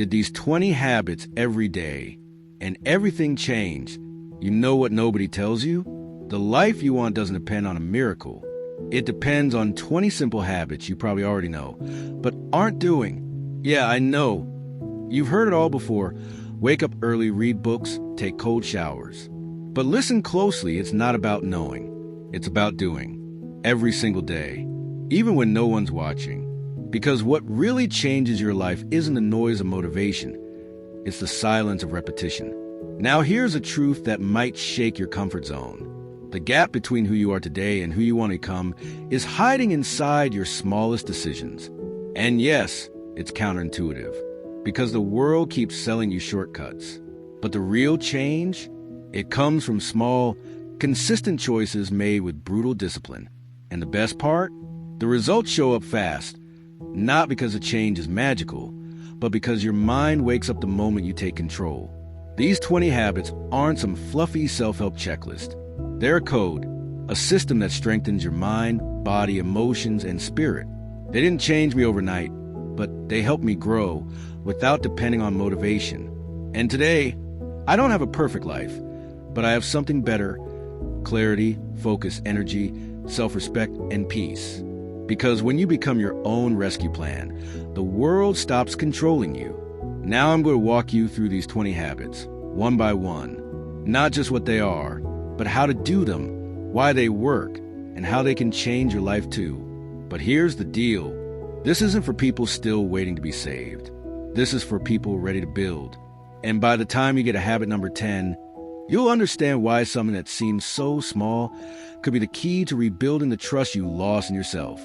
did these 20 habits every day, and everything changed. You know what nobody tells you? The life you want doesn't depend on a miracle. It depends on 20 simple habits you probably already know, but aren't doing. Yeah, I know. You've heard it all before. Wake up early, read books, take cold showers. But listen closely, it's not about knowing. It's about doing. Every single day. Even when no one's watching. Because what really changes your life isn't the noise of motivation. It's the silence of repetition. Now here's a truth that might shake your comfort zone. The gap between who you are today and who you want to become is hiding inside your smallest decisions. And yes, it's counterintuitive, because the world keeps selling you shortcuts. But the real change, it comes from small, consistent choices made with brutal discipline. And the best part? The results show up fast, not because the change is magical, but because your mind wakes up the moment you take control. These 20 habits aren't some fluffy self-help checklist. They're a code, a system that strengthens your mind, body, emotions, and spirit. They didn't change me overnight, but they helped me grow without depending on motivation. And today, I don't have a perfect life, but I have something better: clarity, focus, energy, self-respect, and peace. Because when you become your own rescue plan, the world stops controlling you. Now I'm going to walk you through these 20 habits, one by one. Not just what they are, but how to do them, why they work, and how they can change your life too. But here's the deal. This isn't for people still waiting to be saved. This is for people ready to build. And by the time you get to habit number 10, you'll understand why something that seems so small could be the key to rebuilding the trust you lost in yourself,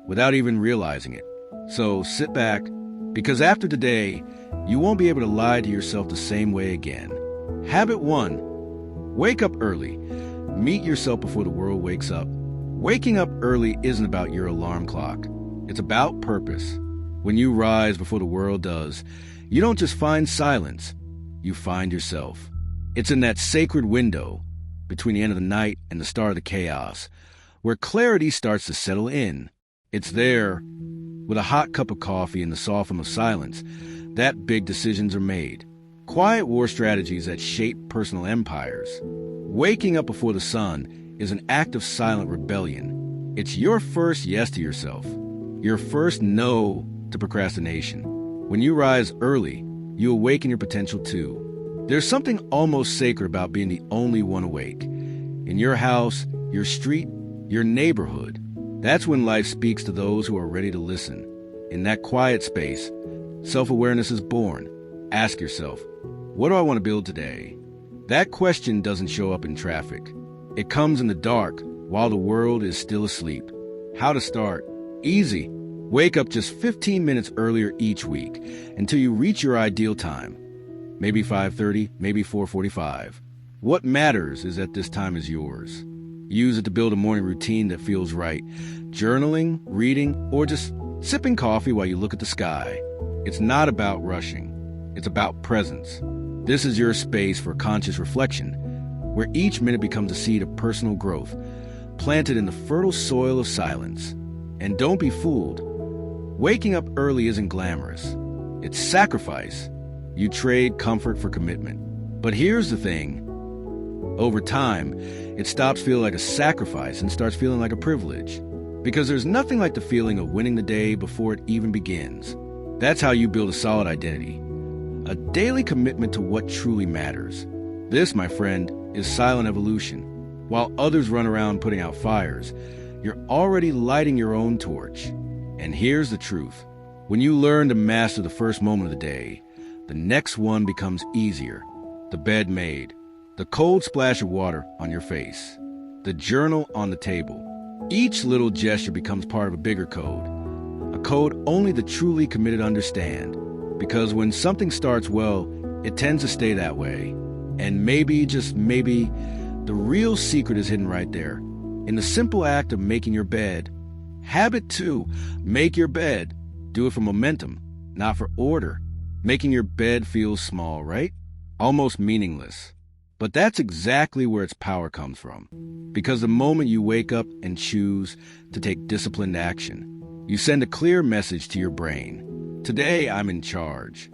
without even realizing it. So sit back, because after today, you won't be able to lie to yourself the same way again. Habit 1. Wake up early. Meet yourself before the world wakes up. Waking up early isn't about your alarm clock. It's about purpose. When you rise before the world does, you don't just find silence, you find yourself. It's in that sacred window between the end of the night and the start of the chaos, where clarity starts to settle in. It's there, with a hot cup of coffee and the soft hum of silence, that big decisions are made. Quiet war strategies that shape personal empires. Waking up before the sun is an act of silent rebellion. It's your first yes to yourself, your first no to procrastination. When you rise early, you awaken your potential too. There's something almost sacred about being the only one awake. In your house, your street, your neighborhood. That's when life speaks to those who are ready to listen. In that quiet space, self-awareness is born. Ask yourself, what do I want to build today? That question doesn't show up in traffic. It comes in the dark while the world is still asleep. How to start? Easy. Wake up just 15 minutes earlier each week until you reach your ideal time. Maybe 5:30, maybe 4:45. What matters is that this time is yours. Use it to build a morning routine that feels right. Journaling, reading, or just sipping coffee while you look at the sky. It's not about rushing. It's about presence. This is your space for conscious reflection, where each minute becomes a seed of personal growth, planted in the fertile soil of silence. And don't be fooled. Waking up early isn't glamorous. It's sacrifice. You trade comfort for commitment. But here's the thing. Over time, it stops feeling like a sacrifice and starts feeling like a privilege. Because there's nothing like the feeling of winning the day before it even begins. That's how you build a solid identity. A daily commitment to what truly matters. This, my friend, is silent evolution. While others run around putting out fires, you're already lighting your own torch. And here's the truth. When you learn to master the first moment of the day, the next one becomes easier. The bed made, the cold splash of water on your face, the journal on the table. Each little gesture becomes part of a bigger code. A code only the truly committed understand. Because when something starts well, it tends to stay that way. And maybe, just maybe, the real secret is hidden right there, in the simple act of making your bed. Habit 2, make your bed. Do it for momentum, not for order. Making your bed feels small, right? Almost meaningless. But that's exactly where its power comes from. Because the moment you wake up and choose to take disciplined action, you send a clear message to your brain. Today, I'm in charge.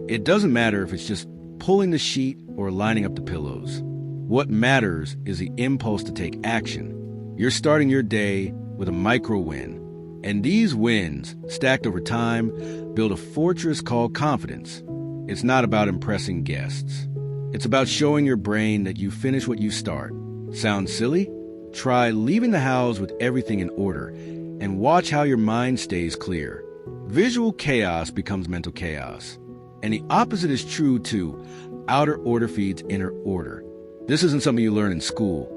It doesn't matter if it's just pulling the sheet or lining up the pillows. What matters is the impulse to take action. You're starting your day with a micro win, and these wins, stacked over time, build a fortress called confidence. It's not about impressing guests. It's about showing your brain that you finish what you start. Sound silly? Try leaving the house with everything in order and watch how your mind stays clear. Visual chaos becomes mental chaos. And the opposite is true too. Outer order feeds inner order. This isn't something you learn in school,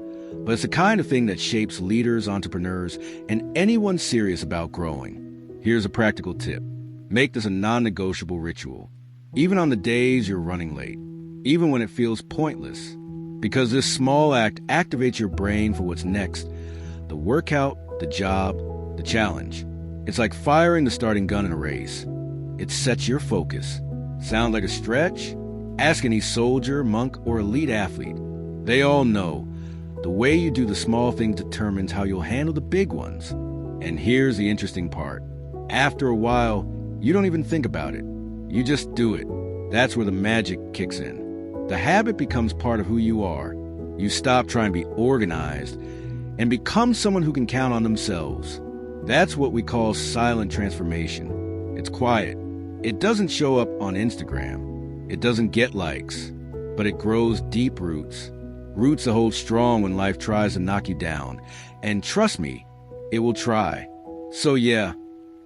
but it's the kind of thing that shapes leaders, entrepreneurs, and anyone serious about growing. Here's a practical tip. Make this a non-negotiable ritual, even on the days you're running late, even when it feels pointless, because this small act activates your brain for what's next: the workout, the job, the challenge. It's like firing the starting gun in a race. It sets your focus. Sound like a stretch? Ask any soldier, monk, or elite athlete. They all know the way you do the small things determines how you'll handle the big ones. And here's the interesting part. After a while, you don't even think about it. You just do it. That's where the magic kicks in. The habit becomes part of who you are. You stop trying to be organized and become someone who can count on themselves. That's what we call silent transformation. It's quiet. It doesn't show up on Instagram. It doesn't get likes, but it grows deep roots. Roots that hold strong when life tries to knock you down. And trust me, it will try. So yeah,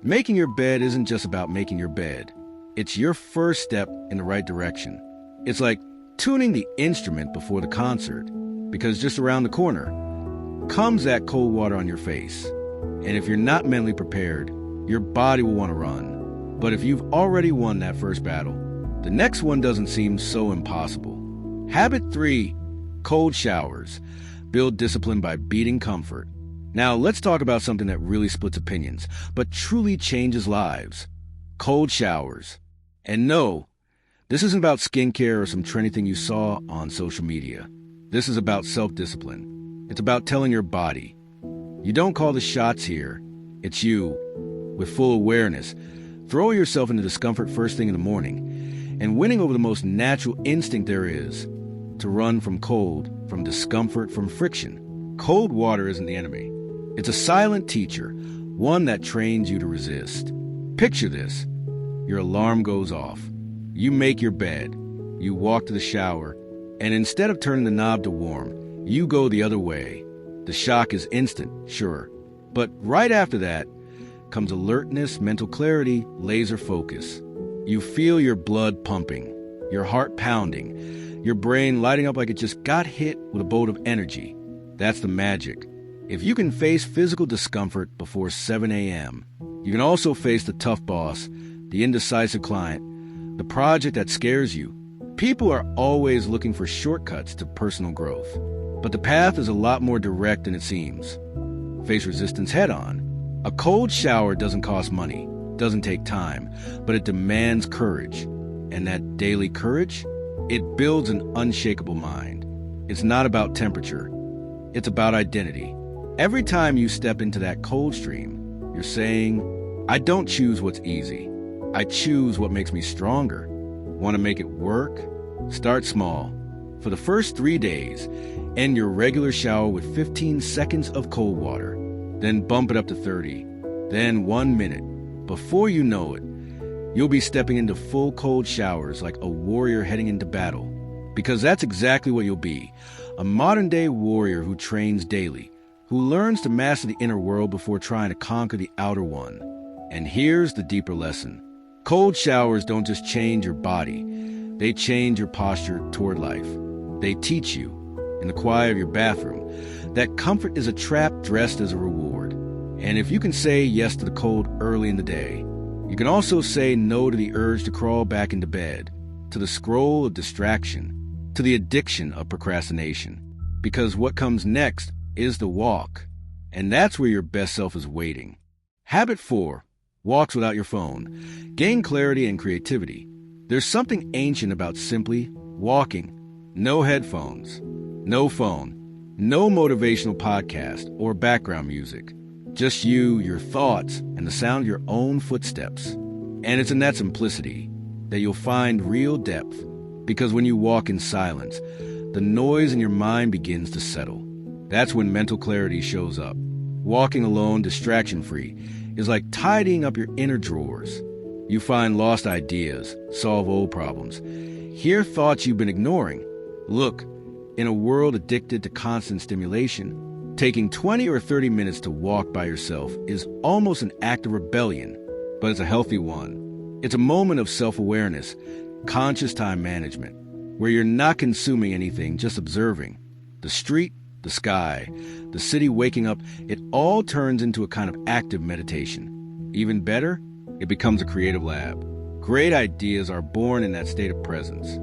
making your bed isn't just about making your bed. It's your first step in the right direction. It's like tuning the instrument before the concert, because just around the corner comes that cold water on your face. And if you're not mentally prepared, your body will want to run. But if you've already won that first battle, the next one doesn't seem so impossible. Habit 3, cold showers. Build discipline by beating comfort. Now let's talk about something that really splits opinions, but truly changes lives. Cold showers. And no, this isn't about skincare or some trendy thing you saw on social media. This is about self-discipline. It's about telling your body, you don't call the shots here. It's you. With full awareness, throw yourself into discomfort first thing in the morning, and winning over the most natural instinct there is, to run from cold, from discomfort, from friction. Cold water isn't the enemy. It's a silent teacher, one that trains you to resist. Picture this. Your alarm goes off. You make your bed. You walk to the shower, and instead of turning the knob to warm, you go the other way. The shock is instant, sure, but right after that comes alertness, mental clarity, laser focus. You feel your blood pumping, your heart pounding, your brain lighting up like it just got hit with a bolt of energy. That's the magic. If you can face physical discomfort before 7 a.m., you can also face the tough boss, the indecisive client, the project that scares you. People are always looking for shortcuts to personal growth, but the path is a lot more direct than it seems. Face resistance head on. A cold shower doesn't cost money, doesn't take time, but it demands courage. And that daily courage, it builds an unshakable mind. It's not about temperature. It's about identity. Every time you step into that cold stream, you're saying, I don't choose what's easy. I choose what makes me stronger. Want to make it work? Start small. For the first 3 days, end your regular shower with 15 seconds of cold water. Then bump it up to 30. Then 1 minute. Before you know it, you'll be stepping into full cold showers like a warrior heading into battle. Because that's exactly what you'll be. A modern-day warrior who trains daily, who learns to master the inner world before trying to conquer the outer one. And here's the deeper lesson. Cold showers don't just change your body. They change your posture toward life. They teach you, in the quiet of your bathroom, that comfort is a trap dressed as a reward. And if you can say yes to the cold early in the day, you can also say no to the urge to crawl back into bed, to the scroll of distraction, to the addiction of procrastination. Because what comes next is the walk. And that's where your best self is waiting. Habit 4, walks without your phone. Gain clarity and creativity. There's something ancient about simply walking. No headphones, no phone, no motivational podcast or background music. Just you, your thoughts, and the sound of your own footsteps. And it's in that simplicity, that you'll find real depth. Because when you walk in silence, the noise in your mind begins to settle. That's when mental clarity shows up. Walking alone, distraction-free, is like tidying up your inner drawers. You find lost ideas, solve old problems, hear thoughts you've been ignoring. Look, in a world addicted to constant stimulation, taking 20 or 30 minutes to walk by yourself is almost an act of rebellion, but it's a healthy one. It's a moment of self-awareness, conscious time management, where you're not consuming anything, just observing. The street, the sky, the city waking up, it all turns into a kind of active meditation. Even better, it becomes a creative lab. Great ideas are born in that state of presence.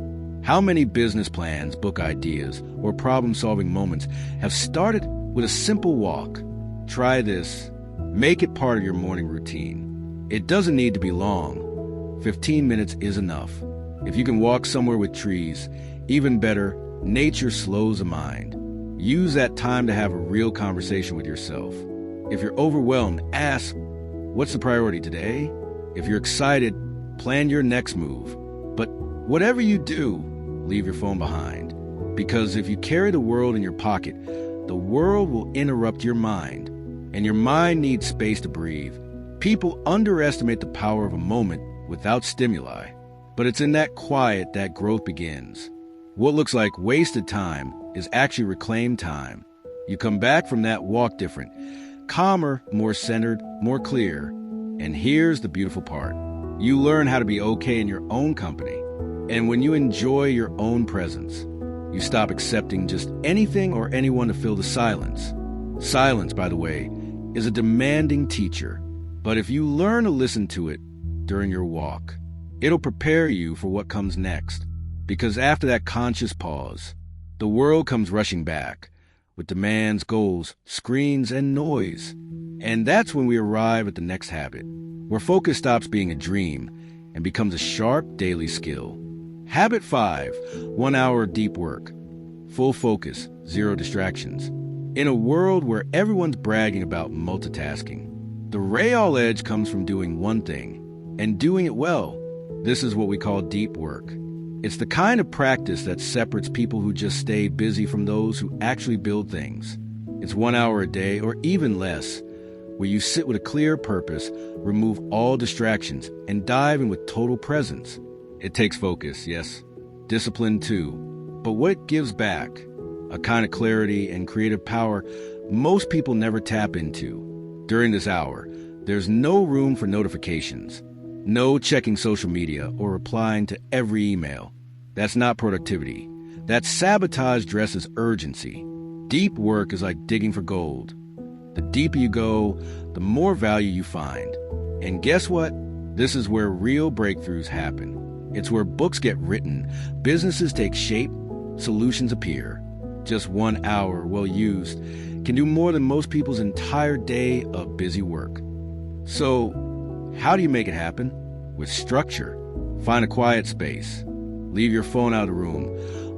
How many business plans, book ideas, or problem-solving moments have started with a simple walk? Try this. Make it part of your morning routine. It doesn't need to be long. 15 minutes is enough. If you can walk somewhere with trees, even better, nature slows the mind. Use that time to have a real conversation with yourself. If you're overwhelmed, ask, what's the priority today? If you're excited, plan your next move. But whatever you do, leave your phone behind. Because if you carry the world in your pocket, the world will interrupt your mind. And your mind needs space to breathe. People underestimate the power of a moment without stimuli. But it's in that quiet that growth begins. What looks like wasted time is actually reclaimed time. You come back from that walk different, calmer, more centered, more clear. And here's the beautiful part. You learn how to be okay in your own company. And when you enjoy your own presence, you stop accepting just anything or anyone to fill the silence. Silence, by the way, is a demanding teacher. But if you learn to listen to it during your walk, it'll prepare you for what comes next. Because after that conscious pause, the world comes rushing back with demands, goals, screens, and noise. And that's when we arrive at the next habit, where focus stops being a dream and becomes a sharp daily skill. Habit 5, 1 hour of deep work. Full focus, 0 distractions. In a world where everyone's bragging about multitasking, the real edge comes from doing one thing and doing it well. This is what we call deep work. It's the kind of practice that separates people who just stay busy from those who actually build things. It's 1 hour a day or even less, where you sit with a clear purpose, remove all distractions, and dive in with total presence. It takes focus, yes, discipline too. But what it gives back, a kind of clarity and creative power most people never tap into. During this hour, there's no room for notifications. No checking social media or replying to every email. That's not productivity. That's sabotage dressed as urgency. Deep work is like digging for gold. The deeper you go, the more value you find. And guess what? This is where real breakthroughs happen. It's where books get written, businesses take shape, solutions appear. Just 1 hour, well used, can do more than most people's entire day of busy work. So, how do you make it happen? With structure. Find a quiet space. Leave your phone out of the room.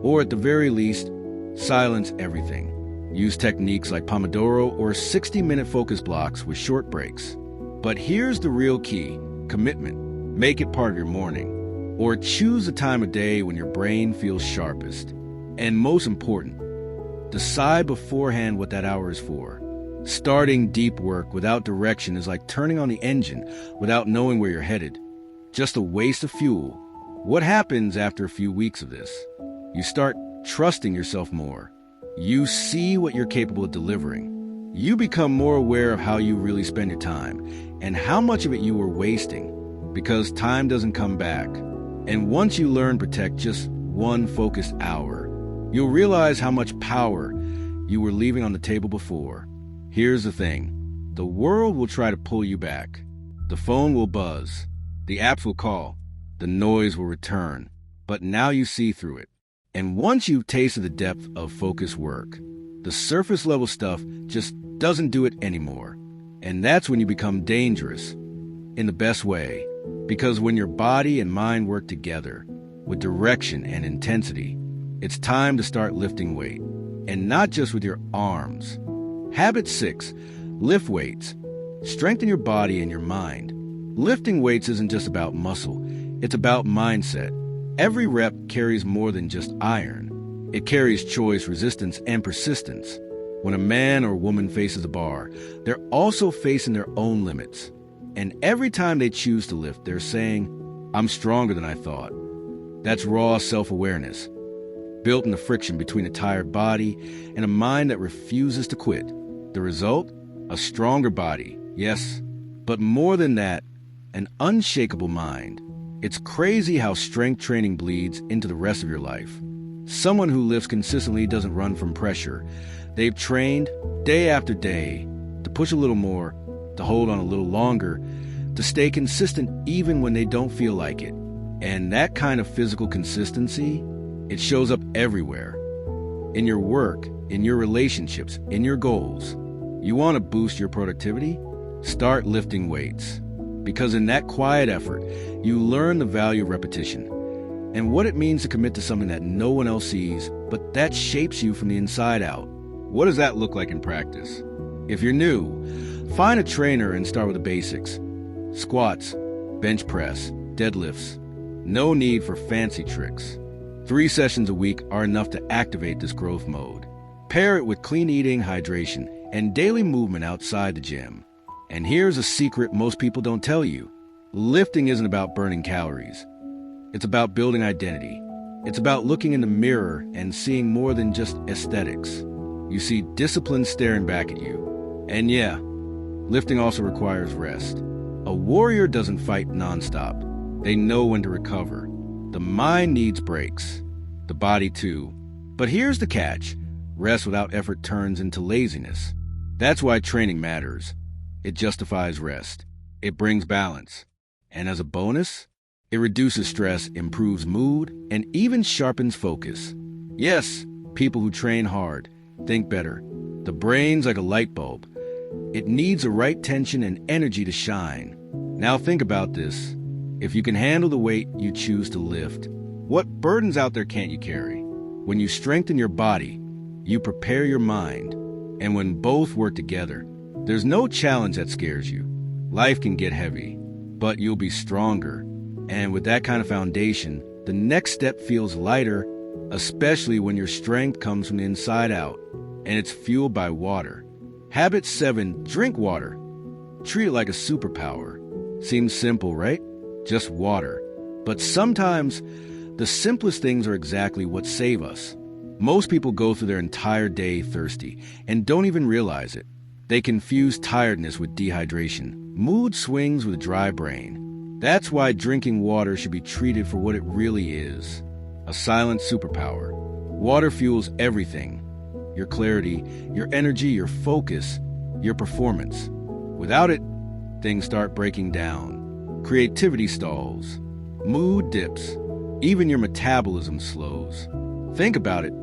Or at the very least, silence everything. Use techniques like Pomodoro or 60-minute focus blocks with short breaks. But here's the real key. Commitment. Make it part of your morning. Or choose a time of day when your brain feels sharpest. And most important, decide beforehand what that hour is for. Starting deep work without direction is like turning on the engine without knowing where you're headed. Just a waste of fuel. What happens after a few weeks of this? You start trusting yourself more. You see what you're capable of delivering. You become more aware of how you really spend your time and how much of it you were wasting, because time doesn't come back. And once you learn to protect just one focused hour, you'll realize how much power you were leaving on the table before. Here's the thing. The world will try to pull you back. The phone will buzz. The apps will call. The noise will return. But now you see through it. And once you've tasted the depth of focused work, the surface level stuff just doesn't do it anymore. And that's when you become dangerous, in the best way. Because when your body and mind work together, with direction and intensity, it's time to start lifting weight. And not just with your arms. Habit 6, lift weights. Strengthen your body and your mind. Lifting weights isn't just about muscle. It's about mindset. Every rep carries more than just iron. It carries choice, resistance, and persistence. When a man or woman faces a bar, they're also facing their own limits. And every time they choose to lift, they're saying, "I'm stronger than I thought." That's raw self-awareness, built in the friction between a tired body and a mind that refuses to quit. The result? A stronger body, yes, but more than that, an unshakable mind. It's crazy how strength training bleeds into the rest of your life. Someone who lifts consistently doesn't run from pressure. They've trained day after day to push a little more, to hold on a little longer, to stay consistent even when they don't feel like it. And that kind of physical consistency, it shows up everywhere. In your work, in your relationships, in your goals. You want to boost your productivity? Start lifting weights. Because in that quiet effort, you learn the value of repetition and what it means to commit to something that no one else sees, but that shapes you from the inside out. What does that look like in practice? If you're new, find a trainer and start with the basics. Squats, bench press, deadlifts. No need for fancy tricks. 3 sessions a week are enough to activate this growth mode. Pair it with clean eating, hydration, and daily movement outside the gym. And here's a secret most people don't tell you. Lifting isn't about burning calories. It's about building identity. It's about looking in the mirror and seeing more than just aesthetics. You see discipline staring back at you. And yeah, lifting also requires rest. A warrior doesn't fight nonstop. They know when to recover. The mind needs breaks. The body too. But here's the catch. Rest without effort turns into laziness. That's why training matters. It justifies rest. It brings balance. And as a bonus, it reduces stress, improves mood, and even sharpens focus. Yes, people who train hard think better. The brain's like a light bulb. It needs the right tension and energy to shine. Now think about this. If you can handle the weight you choose to lift, what burdens out there can't you carry? When you strengthen your body, you prepare your mind. And when both work together, there's no challenge that scares you. Life can get heavy, but you'll be stronger. And with that kind of foundation, the next step feels lighter, especially when your strength comes from the inside out, and it's fueled by water. Habit 7, drink water. Treat it like a superpower. Seems simple, right? Just water. But sometimes, the simplest things are exactly what save us. Most people go through their entire day thirsty and don't even realize it. They confuse tiredness with dehydration, mood swings with a dry brain. That's why drinking water should be treated for what it really is, a silent superpower. Water fuels everything. Your clarity, your energy, your focus, your performance. Without it, things start breaking down. Creativity stalls. Mood dips. Even your metabolism slows. Think about it.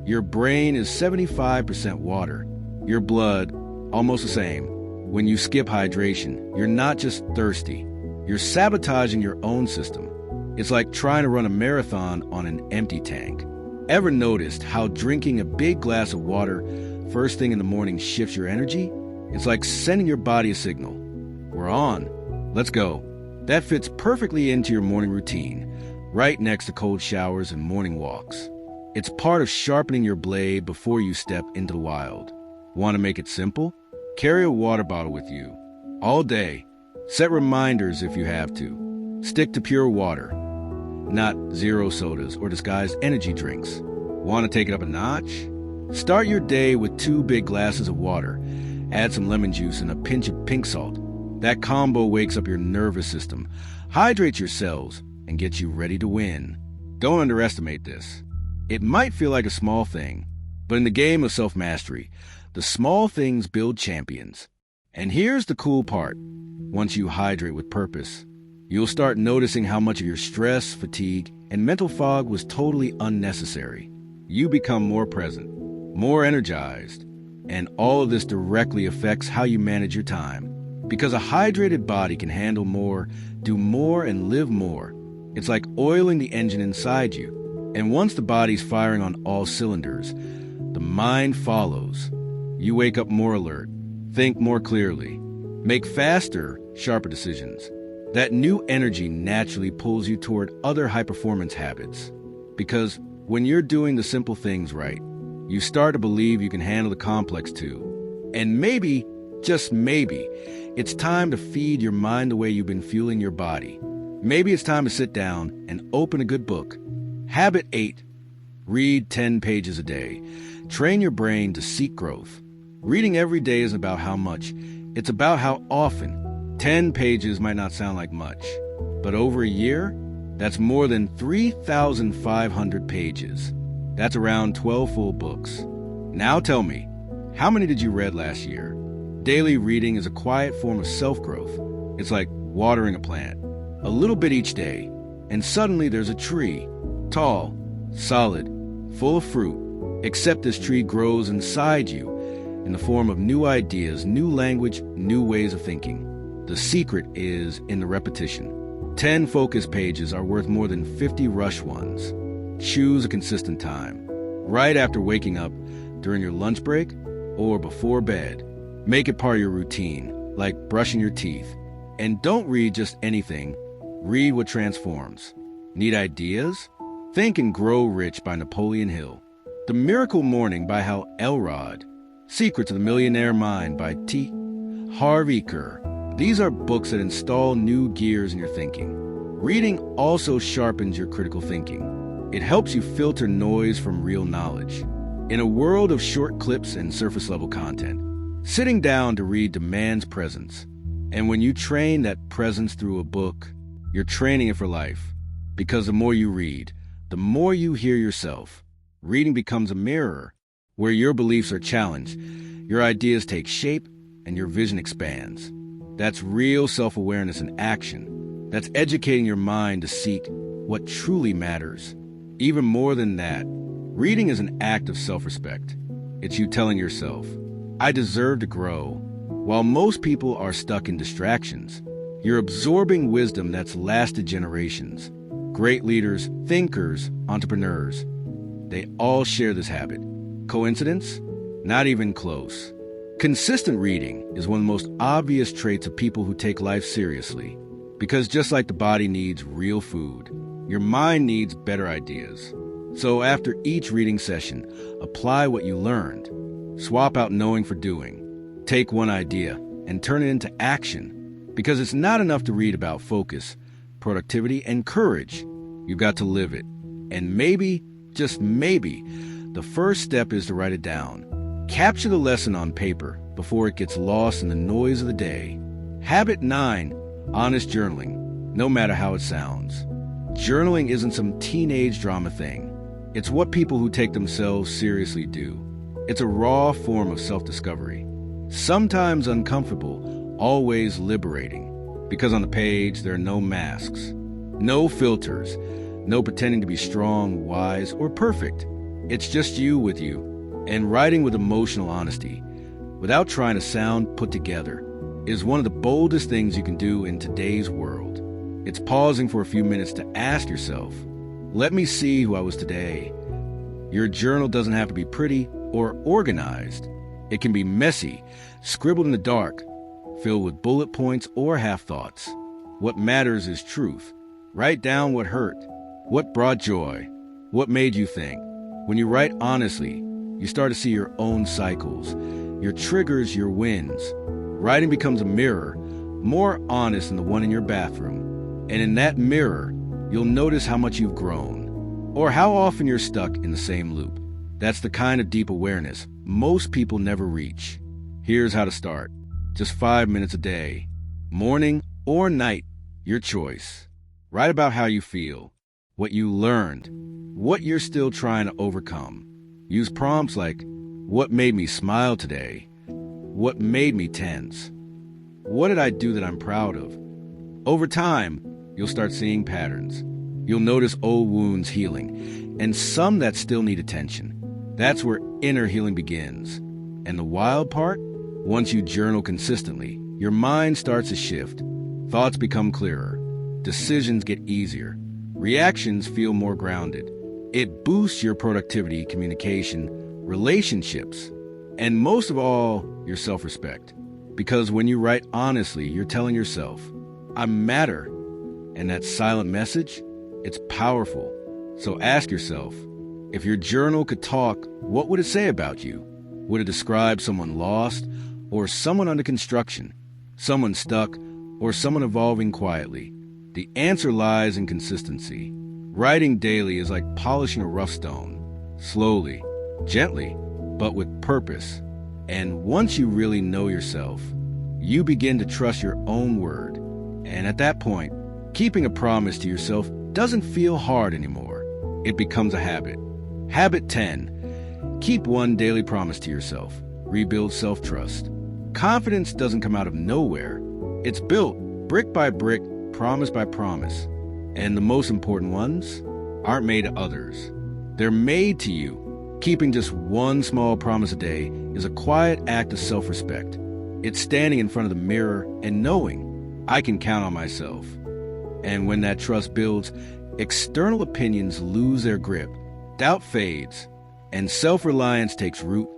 Your brain is 75% water. Your blood, almost the same. When you skip hydration, you're not just thirsty. You're sabotaging your own system. It's like trying to run a marathon on an empty tank. Ever noticed how drinking a big glass of water first thing in the morning shifts your energy? It's like sending your body a signal. We're on. Let's go. That fits perfectly into your morning routine, right next to cold showers and morning walks. It's part of sharpening your blade before you step into the wild. Want to make it simple? Carry a water bottle with you all day. Set reminders if you have to. Stick to pure water, not zero sodas or disguised energy drinks. Want to take it up a notch? Start your day with 2 big glasses of water. Add some lemon juice and a pinch of pink salt. That combo wakes up your nervous system, hydrates your cells, and gets you ready to win. Don't underestimate this. It might feel like a small thing, but in the game of self-mastery, the small things build champions. And here's the cool part. Once you hydrate with purpose, you'll start noticing how much of your stress, fatigue, and mental fog was totally unnecessary. You become more present, more energized, and all of this directly affects how you manage your time. Because a hydrated body can handle more, do more, and live more. It's like oiling the engine inside you. And once the body's firing on all cylinders, the mind follows. You wake up more alert, think more clearly, make faster, sharper decisions, That new energy naturally pulls you toward other high-performance habits. Because when you're doing the simple things right, you start to believe you can handle the complex too. And maybe, just maybe, it's time to feed your mind the way you've been fueling your body. Maybe it's time to sit down and open a good book. Habit 8. Read 10 pages a day. Train your brain to seek growth. Reading every day isn't about how much, it's about how often. 10 pages might not sound like much, but over a year, that's more than 3,500 pages. That's around 12 full books. Now tell me, how many did you read last year? Daily reading is a quiet form of self-growth. It's like watering a plant. A little bit each day, and suddenly there's a tree. Tall, solid, full of fruit. Except this tree grows inside you in the form of new ideas, new language, new ways of thinking. The secret is in the repetition. 10 focus pages are worth more than 50 rush ones. Choose a consistent time. Right after waking up, during your lunch break, or before bed. Make it part of your routine, like brushing your teeth. And don't read just anything. Read what transforms. Need ideas? Think and Grow Rich by Napoleon Hill. The Miracle Morning by Hal Elrod. Secrets of the Millionaire Mind by T. Harv Eker. These are books that install new gears in your thinking. Reading also sharpens your critical thinking. It helps you filter noise from real knowledge. In a world of short clips and surface-level content, sitting down to read demands presence. And when you train that presence through a book, you're training it for life. Because the more you read, the more you hear yourself. Reading becomes a mirror where your beliefs are challenged, your ideas take shape, and your vision expands. That's real self-awareness in action. That's educating your mind to seek what truly matters. Even more than that, reading is an act of self-respect. It's you telling yourself, I deserve to grow. While most people are stuck in distractions, you're absorbing wisdom that's lasted generations. Great leaders, thinkers, entrepreneurs, they all share this habit. Coincidence? Not even close. Consistent reading is one of the most obvious traits of people who take life seriously. Because just like the body needs real food, your mind needs better ideas. So after each reading session, apply what you learned. Swap out knowing for doing. Take one idea and turn it into action. Because it's not enough to read about focus, productivity, and courage. You've got to live it. And maybe, just maybe, the first step is to write it down. Capture the lesson on paper before it gets lost in the noise of the day. Habit 9, honest journaling, no matter how it sounds. Journaling isn't some teenage drama thing. It's what people who take themselves seriously do. It's a raw form of self-discovery. Sometimes uncomfortable, always liberating. Because on the page, there are no masks, no filters, no pretending to be strong, wise, or perfect. It's just you with you. And writing with emotional honesty, without trying to sound put together, is one of the boldest things you can do in today's world. It's pausing for a few minutes to ask yourself, let me see who I was today. Your journal doesn't have to be pretty or organized. It can be messy, scribbled in the dark, filled with bullet points or half-thoughts. What matters is truth. Write down what hurt, what brought joy, what made you think. When you write honestly, you start to see your own cycles, your triggers, your wins. Writing becomes a mirror, more honest than the one in your bathroom. And in that mirror, you'll notice how much you've grown, or how often you're stuck in the same loop. That's the kind of deep awareness most people never reach. Here's how to start. Just 5 minutes a day. Morning or night, your choice. Write about how you feel, what you learned, what you're still trying to overcome. Use prompts like, what made me smile today? What made me tense? What did I do that I'm proud of? Over time, you'll start seeing patterns. You'll notice old wounds healing, and some that still need attention. That's where inner healing begins. And the wild part? Once you journal consistently, your mind starts to shift. Thoughts become clearer. Decisions get easier. Reactions feel more grounded. It boosts your productivity, communication, relationships, and most of all, your self-respect. Because when you write honestly, you're telling yourself, I matter. And that silent message, it's powerful. So ask yourself, if your journal could talk, what would it say about you? Would it describe someone lost or someone under construction, someone stuck or someone evolving quietly? The answer lies in consistency. Writing daily is like polishing a rough stone, slowly, gently, but with purpose. And once you really know yourself, you begin to trust your own word. And at that point, keeping a promise to yourself doesn't feel hard anymore. It becomes a habit. Habit 10. Keep one daily promise to yourself. Rebuild self-trust. Confidence doesn't come out of nowhere. It's built brick by brick, promise by promise. And the most important ones aren't made to others. They're made to you. Keeping just one small promise a day is a quiet act of self-respect. It's standing in front of the mirror and knowing I can count on myself. And when that trust builds, external opinions lose their grip, doubt fades, and self-reliance takes root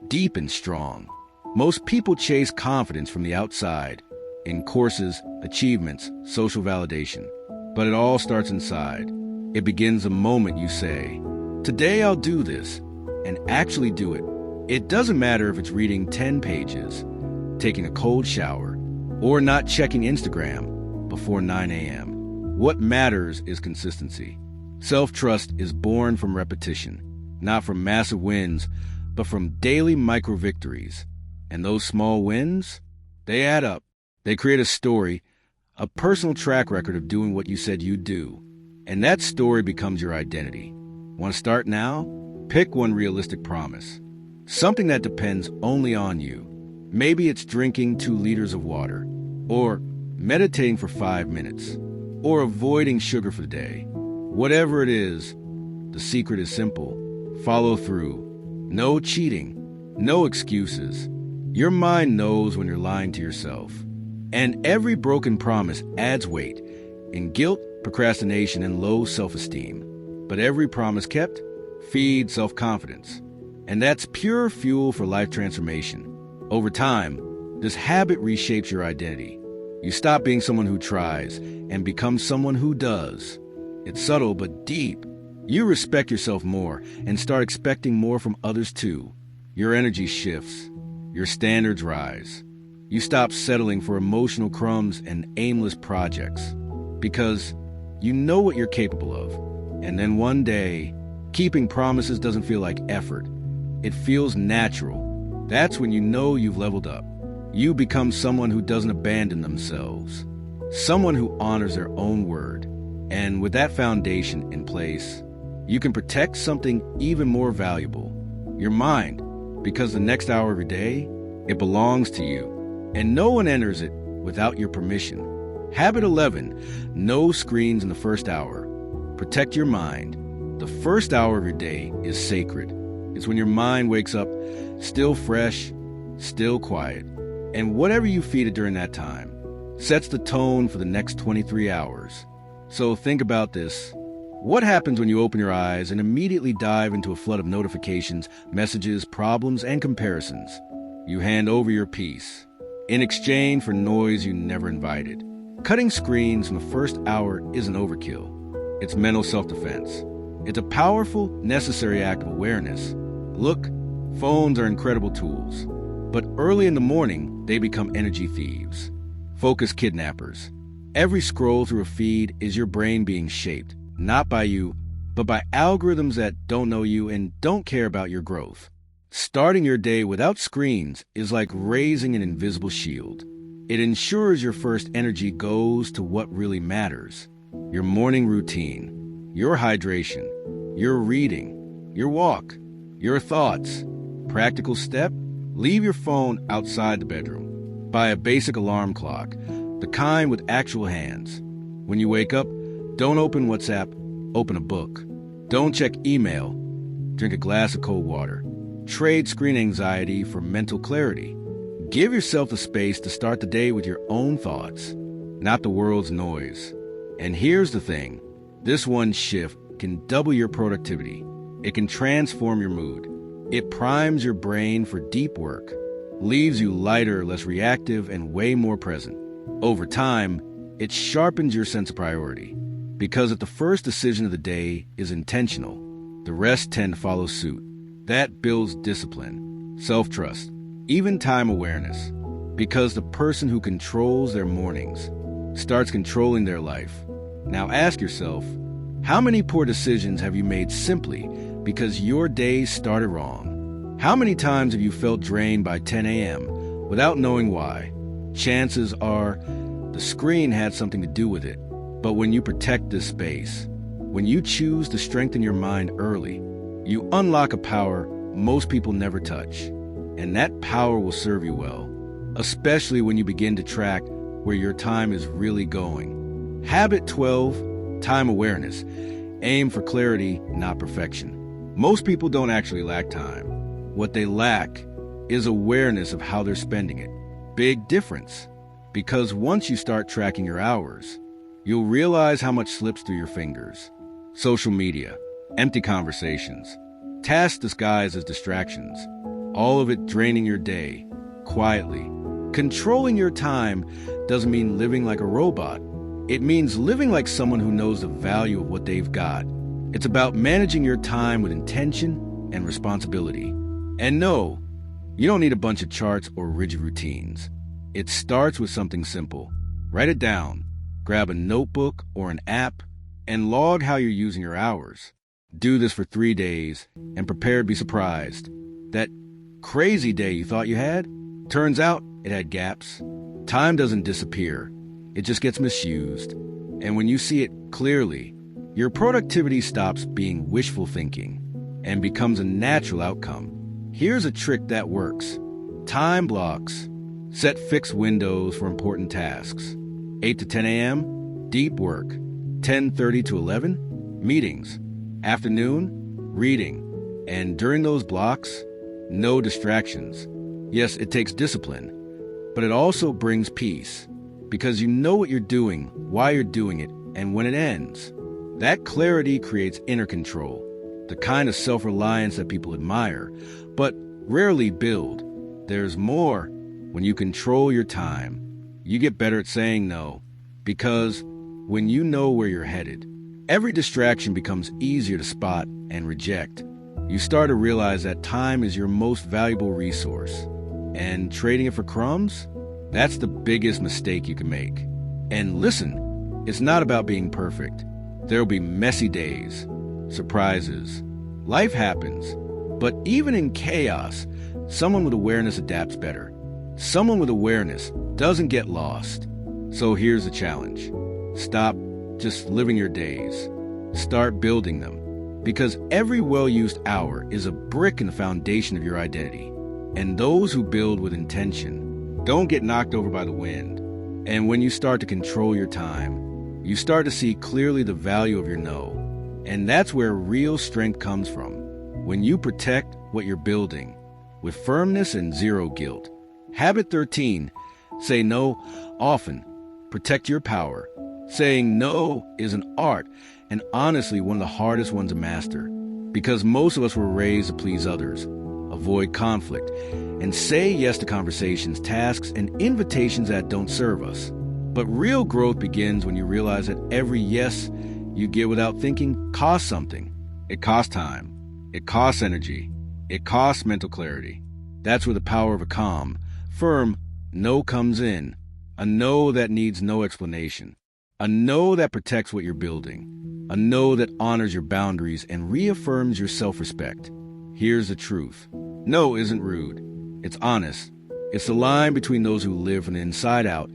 deep and strong. Most people chase confidence from the outside, in courses, achievements, social validation. But it all starts inside. It begins the moment you say, "Today I'll do this," and actually do it. It doesn't matter if it's reading 10 pages, taking a cold shower, or not checking Instagram before 9 a.m. What matters is consistency. Self-trust is born from repetition, not from massive wins, but from daily micro-victories. And those small wins, they add up. They create a story, a personal track record of doing what you said you'd do. And that story becomes your identity. Want to start now? Pick one realistic promise. Something that depends only on you. Maybe it's drinking 2 liters of water, or meditating for 5 minutes, or avoiding sugar for the day. Whatever it is, the secret is simple. Follow through. No cheating. No excuses. Your mind knows when you're lying to yourself. And every broken promise adds weight in guilt, procrastination, and low self-esteem. But every promise kept feeds self-confidence. And that's pure fuel for life transformation. Over time, this habit reshapes your identity. You stop being someone who tries and become someone who does. It's subtle but deep. You respect yourself more and start expecting more from others too. Your energy shifts. Your standards rise. You stop settling for emotional crumbs and aimless projects because you know what you're capable of. And then one day, keeping promises doesn't feel like effort. It feels natural. That's when you know you've leveled up. You become someone who doesn't abandon themselves, someone who honors their own word. And with that foundation in place, you can protect something even more valuable, your mind, because the next hour of your day, it belongs to you, and no one enters it without your permission. Habit 11, no screens in the first hour. Protect your mind. The first hour of your day is sacred. It's when your mind wakes up still fresh, still quiet. And whatever you feed it during that time sets the tone for the next 23 hours. So think about this. What happens when you open your eyes and immediately dive into a flood of notifications, messages, problems, and comparisons? You hand over your peace in exchange for noise you never invited. Cutting screens in the first hour isn't overkill. It's mental self-defense. It's a powerful, necessary act of awareness. Look, phones are incredible tools. But early in the morning, they become energy thieves, focus kidnappers. Every scroll through a feed is your brain being shaped, not by you, but by algorithms that don't know you and don't care about your growth. Starting your day without screens is like raising an invisible shield. It ensures your first energy goes to what really matters. Your morning routine, your hydration, your reading, your walk, your thoughts. Practical step? Leave your phone outside the bedroom. Buy a basic alarm clock, the kind with actual hands. When you wake up, don't open WhatsApp, open a book. Don't check email, drink a glass of cold water. Trade screen anxiety for mental clarity. Give yourself the space to start the day with your own thoughts, not the world's noise. And here's the thing, this one shift can double your productivity. It can transform your mood. It primes your brain for deep work, leaves you lighter, less reactive, and way more present. Over time, It sharpens your sense of priority. Because if the first decision of the day is intentional, the rest tend to follow suit. That builds discipline, self-trust, even time awareness. Because the person who controls their mornings starts controlling their life. Now ask yourself, how many poor decisions have you made simply because your day started wrong? How many times have you felt drained by 10 a.m. without knowing why? Chances are the screen had something to do with it. But when you protect this space, when you choose to strengthen your mind early, you unlock a power most people never touch. And that power will serve you well, especially when you begin to track where your time is really going. Habit 12, time awareness. Aim for clarity, not perfection. Most people don't actually lack time. What they lack is awareness of how they're spending it. Big difference. Because once you start tracking your hours, you'll realize how much slips through your fingers. Social media, empty conversations, tasks disguised as distractions, all of it draining your day, quietly. Controlling your time doesn't mean living like a robot. It means living like someone who knows the value of what they've got. It's about managing your time with intention and responsibility. And no, you don't need a bunch of charts or rigid routines. It starts with something simple. Write it down. Grab a notebook or an app and log how you're using your hours. Do this for 3 days and prepare to be surprised. That crazy day you thought you had, turns out it had gaps. Time doesn't disappear. It just gets misused. And when you see it clearly, your productivity stops being wishful thinking and becomes a natural outcome. Here's a trick that works. Time blocks. Set fixed windows for important tasks. 8 to 10 a.m., deep work. 10:30 to 11, meetings. Afternoon, reading. And during those blocks, no distractions. Yes, it takes discipline, but it also brings peace because you know what you're doing, why you're doing it, and when it ends. That clarity creates inner control, the kind of self-reliance that people admire, but rarely build. There's more. When you control your time, you get better at saying no, because when you know where you're headed, every distraction becomes easier to spot and reject. You start to realize that time is your most valuable resource, and trading it for crumbs, that's the biggest mistake you can make. And listen, it's not about being perfect. There'll be messy days, surprises. Life happens, but even in chaos, someone with awareness adapts better. Someone with awareness doesn't get lost. So here's the challenge. Stop just living your days. Start building them. Because every well-used hour is a brick in the foundation of your identity. And those who build with intention don't get knocked over by the wind. And when you start to control your time, you start to see clearly the value of your no. And that's where real strength comes from. When you protect what you're building with firmness and zero guilt. Habit 13, say no often. Protect your power. Saying no is an art, and honestly one of the hardest ones to master. Because most of us were raised to please others, avoid conflict, and say yes to conversations, tasks, and invitations that don't serve us. But real growth begins when you realize that every yes you give without thinking costs something. It costs time. It costs energy. It costs mental clarity. That's where the power of a calm, firm no comes in. A no that needs no explanation. A no that protects what you're building. A no that honors your boundaries and reaffirms your self-respect. Here's the truth. No isn't rude. It's honest. It's the line between those who live from the inside out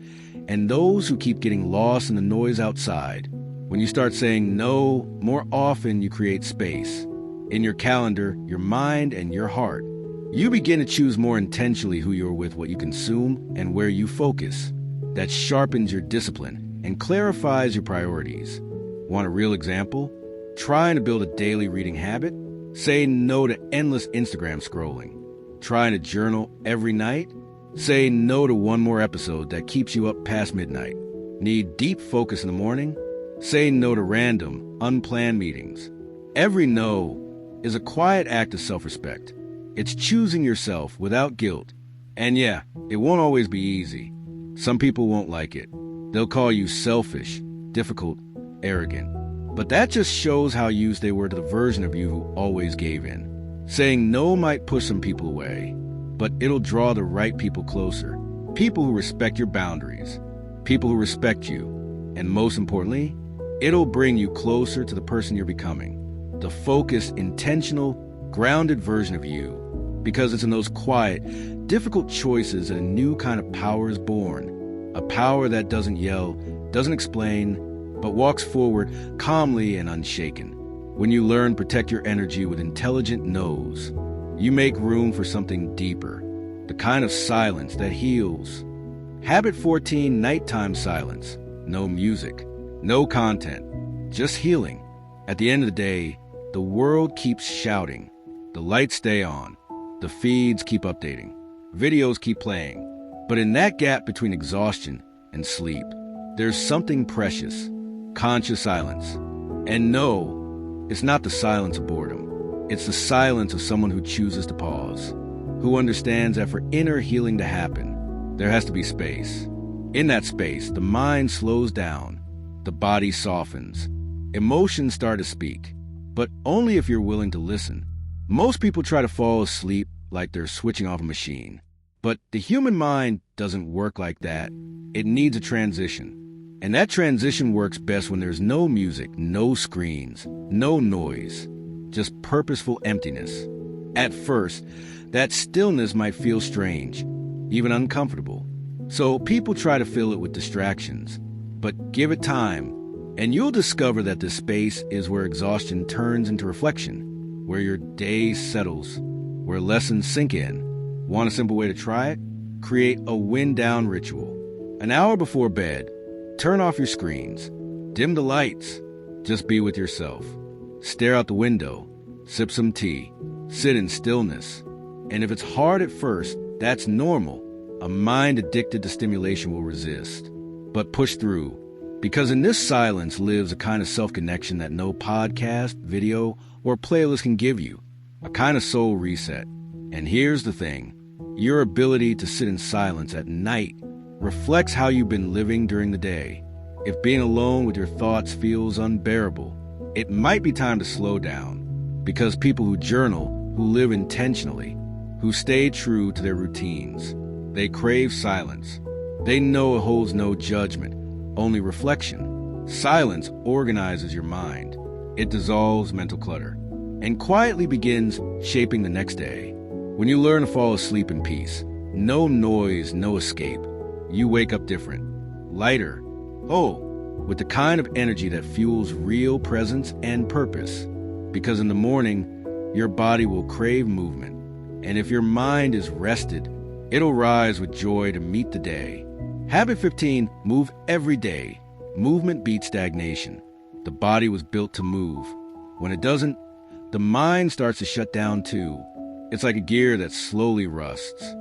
and those who keep getting lost in the noise outside. When you start saying no more often, you create space. In your calendar, your mind, and your heart. You begin to choose more intentionally who you're with, what you consume, and where you focus. That sharpens your discipline and clarifies your priorities. Want a real example? Trying to build a daily reading habit? Say no to endless Instagram scrolling. Trying to journal every night? Say no to one more episode that keeps you up past midnight. Need deep focus in the morning? Say no to random, unplanned meetings. Every no is a quiet act of self-respect. It's choosing yourself without guilt. And yeah, it won't always be easy. Some people won't like it. They'll call you selfish, difficult, arrogant. But that just shows how used they were to the version of you who always gave in. Saying no might push some people away, but it'll draw the right people closer. People who respect your boundaries, people who respect you, and most importantly, it'll bring you closer to the person you're becoming. The focused, intentional, grounded version of you. Because it's in those quiet, difficult choices that a new kind of power is born. A power that doesn't yell, doesn't explain, but walks forward calmly and unshaken. When you learn to protect your energy with intelligent no's, you make room for something deeper, the kind of silence that heals. Habit 14, nighttime silence. No music, no content, just healing. At the end of the day, the world keeps shouting. The lights stay on. The feeds keep updating. Videos keep playing. But in that gap between exhaustion and sleep, there's something precious, conscious silence. And no, it's not the silence of boredom. It's the silence of someone who chooses to pause, who understands that for inner healing to happen, there has to be space. In that space, the mind slows down, the body softens, emotions start to speak, but only if you're willing to listen. Most people try to fall asleep like they're switching off a machine. But the human mind doesn't work like that. It needs a transition. And that transition works best when there's no music, no screens, no noise, just purposeful emptiness. At first, that stillness might feel strange, even uncomfortable. So people try to fill it with distractions. But give it time, and you'll discover that this space is where exhaustion turns into reflection, where your day settles, where lessons sink in. Want a simple way to try it? Create a wind-down ritual. An hour before bed, turn off your screens. Dim the lights. Just be with yourself. Stare out the window. Sip some tea. Sit in stillness. And if it's hard at first, that's normal. A mind addicted to stimulation will resist. But push through. Because in this silence lives a kind of self-connection that no podcast, video, or playlist can give you. A kind of soul reset. And here's the thing. Your ability to sit in silence at night reflects how you've been living during the day. If being alone with your thoughts feels unbearable, it might be time to slow down. Because people who journal, who live intentionally, who stay true to their routines, they crave silence. They know it holds no judgment, only reflection. Silence organizes your mind. It dissolves mental clutter and quietly begins shaping the next day. When you learn to fall asleep in peace, no noise, no escape, you wake up different, lighter, with the kind of energy that fuels real presence and purpose. Because in the morning, your body will crave movement, and if your mind is rested, it'll rise with joy to meet the day. Habit 15, move every day. Movement beats stagnation. The body was built to move. When it doesn't, the mind starts to shut down too. It's like a gear that slowly rusts.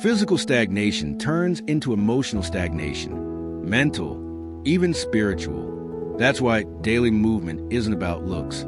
Physical stagnation turns into emotional stagnation, mental, even spiritual. That's why daily movement isn't about looks.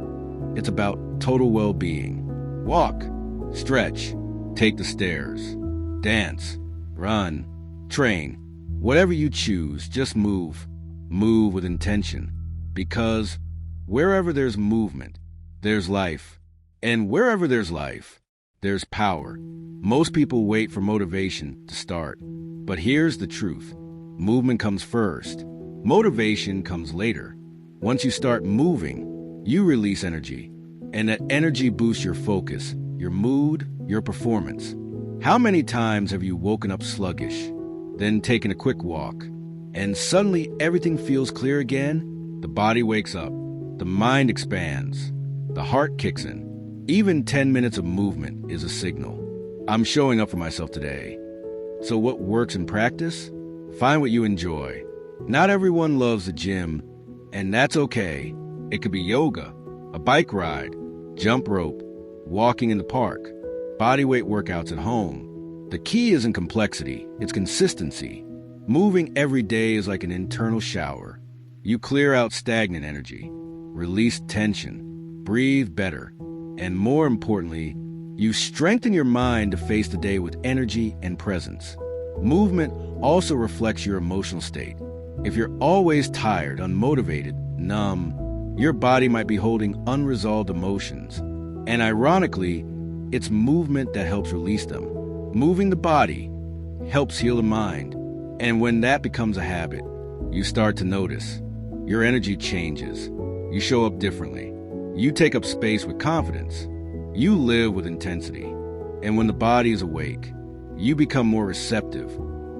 It's about total well-being. Walk, stretch, take the stairs, dance, run, train. Whatever you choose, just move. Move with intention. Because wherever there's movement, there's life. And wherever there's life, there's power. Most people wait for motivation to start. But here's the truth. Movement comes first. Motivation comes later. Once you start moving, you release energy. And that energy boosts your focus, your mood, your performance. How many times have you woken up sluggish, then taken a quick walk, and suddenly everything feels clear again? The body wakes up. The mind expands. The heart kicks in. Even 10 minutes of movement is a signal. I'm showing up for myself today. So what works in practice? Find what you enjoy. Not everyone loves the gym, and that's okay. It could be yoga, a bike ride, jump rope, walking in the park, bodyweight workouts at home. The key isn't complexity, it's consistency. Moving every day is like an internal shower. You clear out stagnant energy, release tension, breathe better, and more importantly, you strengthen your mind to face the day with energy and presence. Movement also reflects your emotional state. If you're always tired, unmotivated, numb, your body might be holding unresolved emotions. And ironically, it's movement that helps release them. Moving the body helps heal the mind. And when that becomes a habit, you start to notice your energy changes. You show up differently. You take up space with confidence. You live with intensity. And when the body is awake, you become more receptive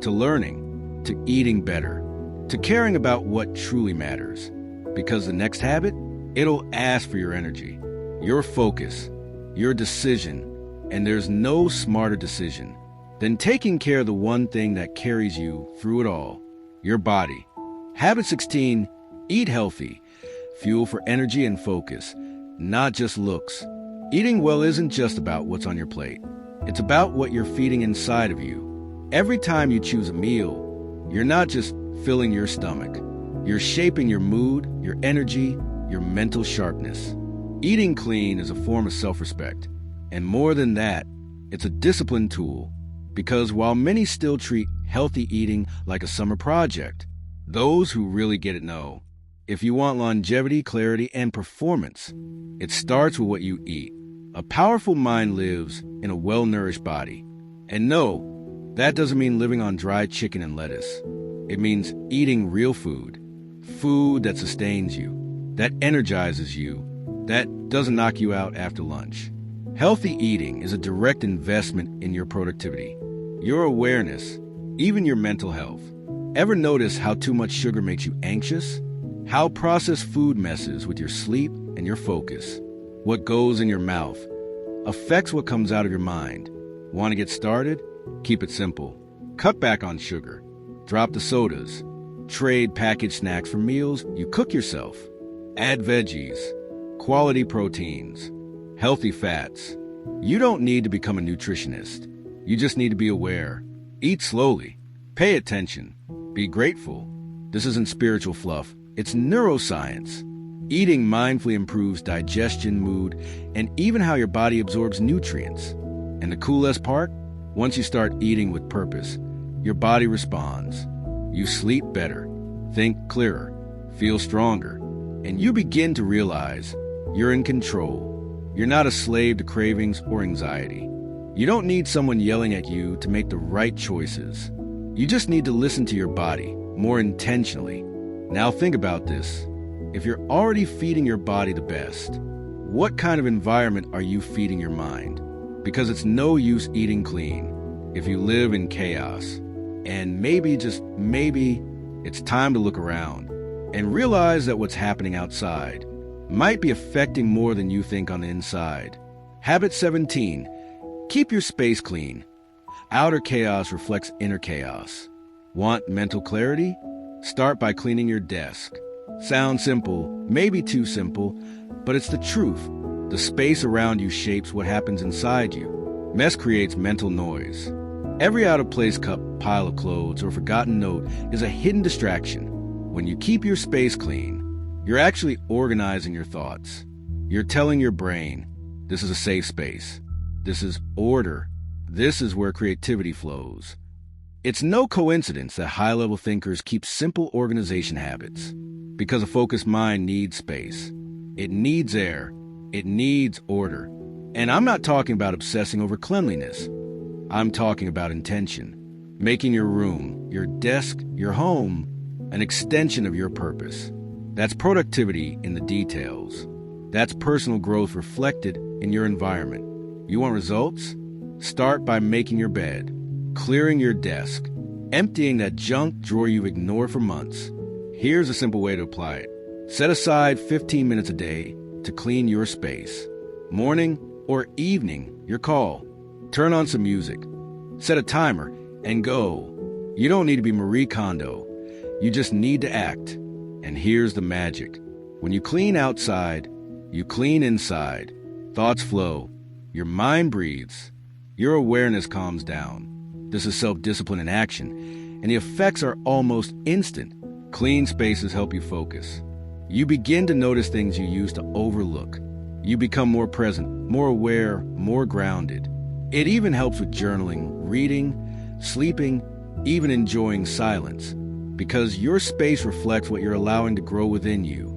to learning, to eating better, to caring about what truly matters. Because the next habit, it'll ask for your energy, your focus, your decision, and there's no smarter decision than taking care of the one thing that carries you through it all, your body. Habit 16, eat healthy. Fuel for energy and focus, not just looks. Eating well isn't just about what's on your plate. It's about what you're feeding inside of you. Every time you choose a meal, you're not just filling your stomach. You're shaping your mood, your energy, your mental sharpness. Eating clean is a form of self-respect. And more than that, it's a discipline tool. Because while many still treat healthy eating like a summer project, those who really get it know, if you want longevity, clarity, and performance, it starts with what you eat. A powerful mind lives in a well-nourished body. And no, that doesn't mean living on dry chicken and lettuce. It means eating real food. Food that sustains you, that energizes you, that doesn't knock you out after lunch. Healthy eating is a direct investment in your productivity, your awareness, even your mental health. Ever notice how too much sugar makes you anxious? How processed food messes with your sleep and your focus? What goes in your mouth affects what comes out of your mind. Want to get started? Keep it simple. Cut back on sugar. Drop the sodas. Trade packaged snacks for meals you cook yourself. Add veggies, quality proteins, healthy fats. You don't need to become a nutritionist. You just need to be aware. Eat slowly. Pay attention. Be grateful. This isn't spiritual fluff. It's neuroscience. Eating mindfully improves digestion, mood, and even how your body absorbs nutrients. And the coolest part? Once you start eating with purpose, your body responds. You sleep better, think clearer, feel stronger, and you begin to realize you're in control. You're not a slave to cravings or anxiety. You don't need someone yelling at you to make the right choices. You just need to listen to your body more intentionally. Now think about this. If you're already feeding your body the best, what kind of environment are you feeding your mind? Because it's no use eating clean if you live in chaos. And maybe, just maybe, it's time to look around and realize that what's happening outside might be affecting more than you think on the inside. Habit 17, keep your space clean. Outer chaos reflects inner chaos. Want mental clarity? Start by cleaning your desk. Sounds simple, maybe too simple, but it's the truth. The space around you shapes what happens inside you. Mess creates mental noise. Every out-of-place cup, pile of clothes, or forgotten note is a hidden distraction. When you keep your space clean, you're actually organizing your thoughts. You're telling your brain, this is a safe space. This is order. This is where creativity flows. It's no coincidence that high-level thinkers keep simple organization habits. Because a focused mind needs space. It needs air. It needs order. And I'm not talking about obsessing over cleanliness. I'm talking about intention. Making your room, your desk, your home, an extension of your purpose. That's productivity in the details. That's personal growth reflected in your environment. You want results? Start by making your bed, clearing your desk, emptying that junk drawer you've ignored for months. Here's a simple way to apply it. Set aside 15 minutes a day to clean your space. Morning or evening, your call. Turn on some music. Set a timer and go. You don't need to be Marie Kondo. You just need to act. And here's the magic. When you clean outside, you clean inside. Thoughts flow. Your mind breathes. Your awareness calms down. This is self-discipline in action, and the effects are almost instant. Clean spaces help you focus. You begin to notice things you used to overlook. You become more present, more aware, more grounded. It even helps with journaling, reading, sleeping, even enjoying silence. because your space reflects what you're allowing to grow within you.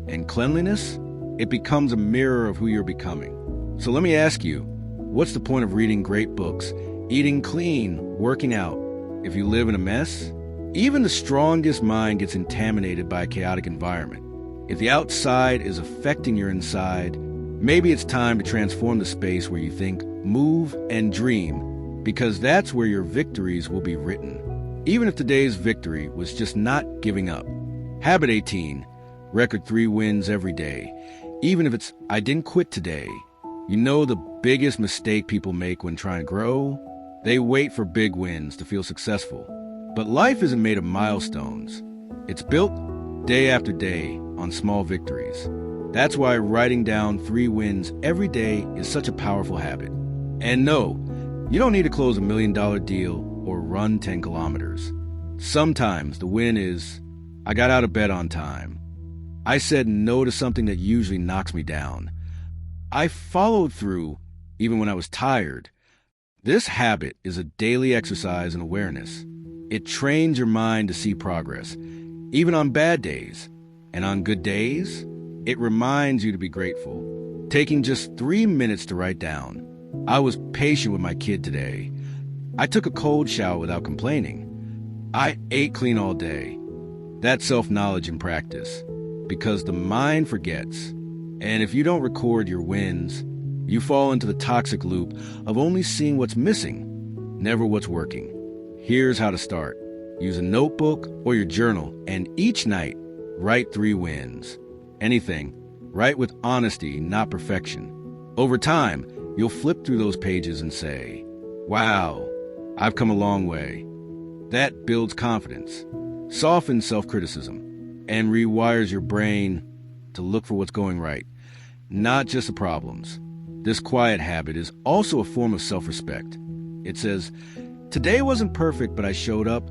And cleanliness, it becomes a mirror of who you're becoming. So let me ask you, what's the point of reading great books, eating clean, working out, if you live in a mess? Even the strongest mind gets contaminated by a chaotic environment. If the outside is affecting your inside, maybe it's time to transform the space where you think, move, and dream, because that's where your victories will be written. Even if today's victory was just not giving up. Habit 18, record 3 wins every day. Even if it's, I didn't quit today. You know the biggest mistake people make when trying to grow? They wait for big wins to feel successful. But life isn't made of milestones. It's built day after day on small victories. That's why writing down 3 wins every day is such a powerful habit. And no, you don't need to close $1 million deal or run 10 kilometers. Sometimes the win is, I got out of bed on time. I said no to something that usually knocks me down. I followed through even when I was tired. This habit is a daily exercise in awareness. It trains your mind to see progress, even on bad days. And on good days, it reminds you to be grateful. Taking just 3 minutes to write down, I was patient with my kid today. I took a cold shower without complaining. I ate clean all day. That's self-knowledge in practice, because the mind forgets. And if you don't record your wins, you fall into the toxic loop of only seeing what's missing, never what's working. Here's how to start. Use a notebook or your journal, and each night, write 3 wins. Anything. Write with honesty, not perfection. Over time, you'll flip through those pages and say, wow, I've come a long way. That builds confidence, softens self-criticism, and rewires your brain to look for what's going right, not just the problems. This quiet habit is also a form of self-respect. It says, today wasn't perfect, but I showed up.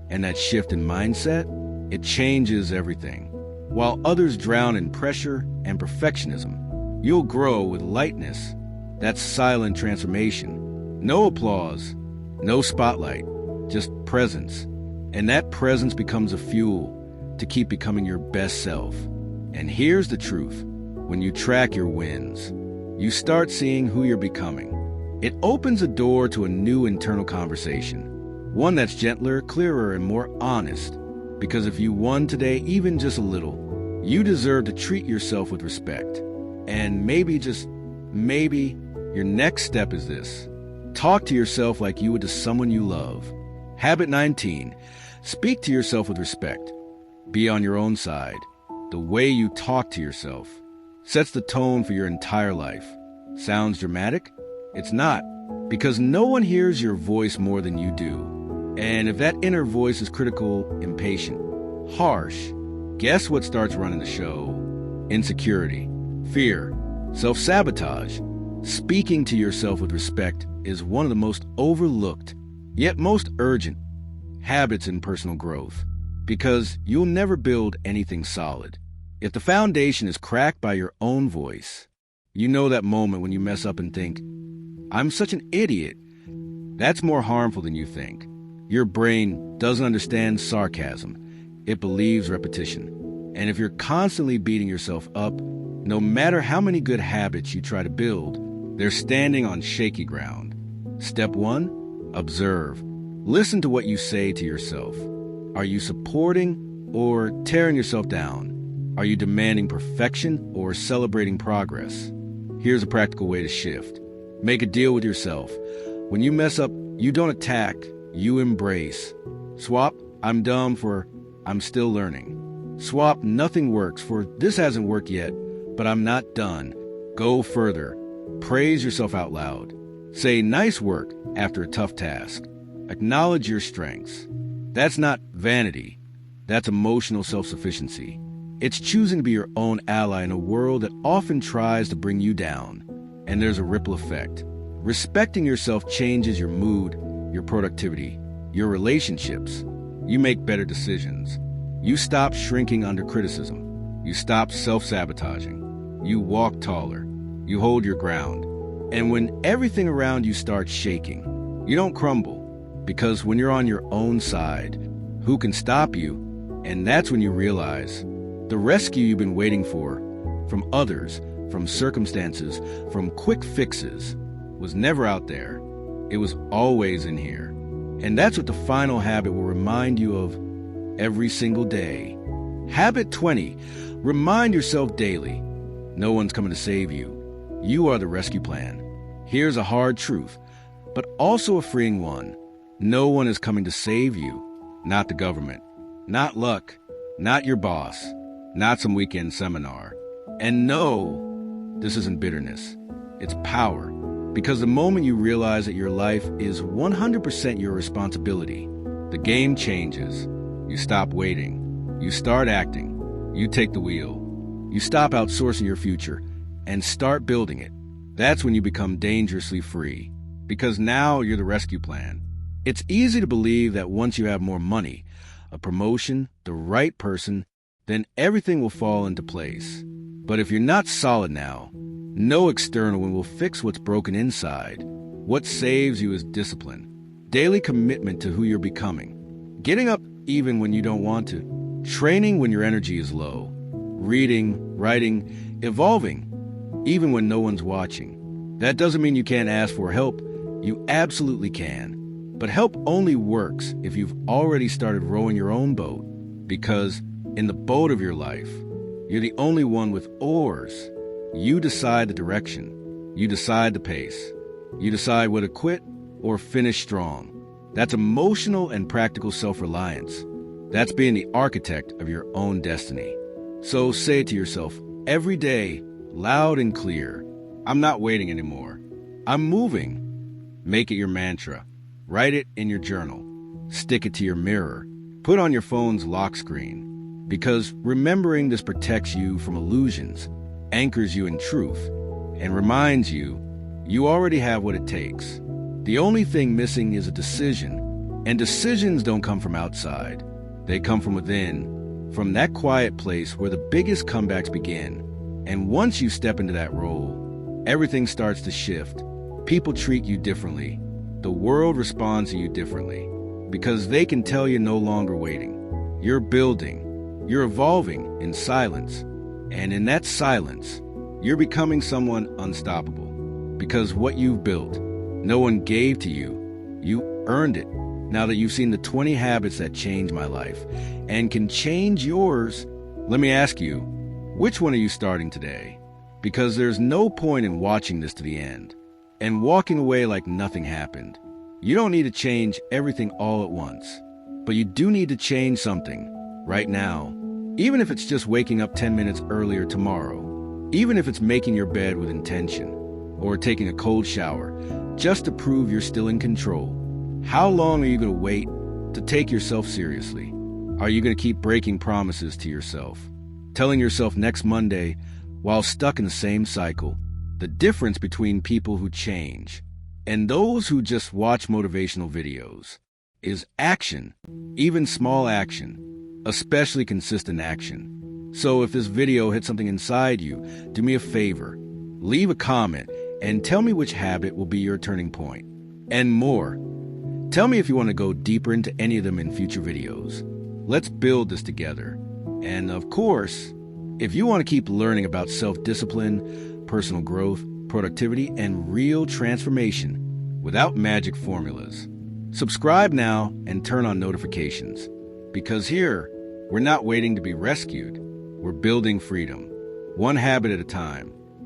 And that shift in mindset, it changes everything. While others drown in pressure and perfectionism, you'll grow with lightness. That's silent transformation. No applause, no spotlight, just presence. And that presence becomes a fuel to keep becoming your best self. And here's the truth. When you track your wins, you start seeing who you're becoming. It opens a door to a new internal conversation, one that's gentler, clearer, and more honest. Because if you won today, even just a little, you deserve to treat yourself with respect. And maybe, just maybe, your next step is this. Talk to yourself like you would to someone you love. Habit 19. Speak to yourself with respect. Be on your own side. The way you talk to yourself sets the tone for your entire life. Sounds dramatic? It's not, because no one hears your voice more than you do. And if that inner voice is critical, impatient, harsh, guess what starts running the show? Insecurity, fear, self-sabotage. Speaking to yourself with respect is one of the most overlooked, yet most urgent, habits in personal growth, because you'll never build anything solid if the foundation is cracked by your own voice. You know that moment when you mess up and think, I'm such an idiot. That's more harmful than you think. Your brain doesn't understand sarcasm. It believes repetition. And if you're constantly beating yourself up, no matter how many good habits you try to build, they're standing on shaky ground. Step 1, observe. Listen to what you say to yourself. Are you supporting or tearing yourself down? Are you demanding perfection or celebrating progress? Here's a practical way to shift. Make a deal with yourself. When you mess up, you don't attack, you embrace. Swap, I'm dumb for I'm still learning. Swap, nothing works for this hasn't worked yet, but I'm not done. Go further. Praise yourself out loud. Say nice work after a tough task. Acknowledge your strengths. That's not vanity. That's emotional self-sufficiency. It's choosing to be your own ally in a world that often tries to bring you down. And there's a ripple effect. Respecting yourself changes your mood, your productivity, your relationships. You make better decisions. You stop shrinking under criticism. You stop self-sabotaging. You walk taller. You hold your ground. And when everything around you starts shaking, you don't crumble. Because when you're on your own side, who can stop you, and that's when you realize the rescue you've been waiting for, from others, from circumstances, from quick fixes, was never out there. It was always in here. And that's what the final habit will remind you of every single day. Habit 20. Remind yourself daily. No one's coming to save you. You are the rescue plan. Here's a hard truth, but also a freeing one. No one is coming to save you. Not the government. Not luck. Not your boss. Not some weekend seminar. And no, this isn't bitterness. It's power. Because the moment you realize that your life is 100% your responsibility, the game changes. You stop waiting. You start acting. You take the wheel. You stop outsourcing your future and start building it. That's when you become dangerously free. Because now you're the rescue plan. It's easy to believe that once you have more money, a promotion, the right person, then everything will fall into place. But if you're not solid now, no external one will fix what's broken inside. What saves you is discipline, daily commitment to who you're becoming, getting up even when you don't want to, training when your energy is low, reading, writing, evolving, even when no one's watching. That doesn't mean you can't ask for help. You absolutely can. But help only works if you've already started rowing your own boat, because in the boat of your life, you're the only one with oars. You decide the direction. You decide the pace. You decide whether to quit or finish strong. That's emotional and practical self-reliance. That's being the architect of your own destiny. So say it to yourself every day, loud and clear. I'm not waiting anymore. I'm moving. Make it your mantra. Write it in your journal. Stick it to your mirror. Put on your phone's lock screen. Because remembering this protects you from illusions, anchors you in truth, and reminds you you already have what it takes. The only thing missing is a decision, and decisions don't come from outside. They come from within, from that quiet place where the biggest comebacks begin. And once you step into that role, everything starts to shift. People treat you differently. The world responds to you differently, because they can tell you're no longer waiting. You're building. You're evolving in silence. And in that silence, you're becoming someone unstoppable. Because what you've built, no one gave to you. You earned it. Now that you've seen the 20 habits that changed my life and can change yours, let me ask you, which one are you starting today? Because there's no point in watching this to the end and walking away like nothing happened. You don't need to change everything all at once, but you do need to change something right now. Even if it's just waking up 10 minutes earlier tomorrow, even if it's making your bed with intention, or taking a cold shower, just to prove you're still in control. How long are you going to wait to take yourself seriously? Are you going to keep breaking promises to yourself, telling yourself next Monday while stuck in the same cycle? The difference between people who change and those who just watch motivational videos is action, even small action, especially consistent action. So if this video hit something inside you, do me a favor, leave a comment and tell me which habit will be your turning point. And more, tell me if you want to go deeper into any of them in future videos. Let's build this together. And of course, if you want to keep learning about self-discipline, personal growth, productivity, and real transformation without magic formulas, subscribe now and turn on notifications. Because here, we're not waiting to be rescued. We're building freedom, one habit at a time.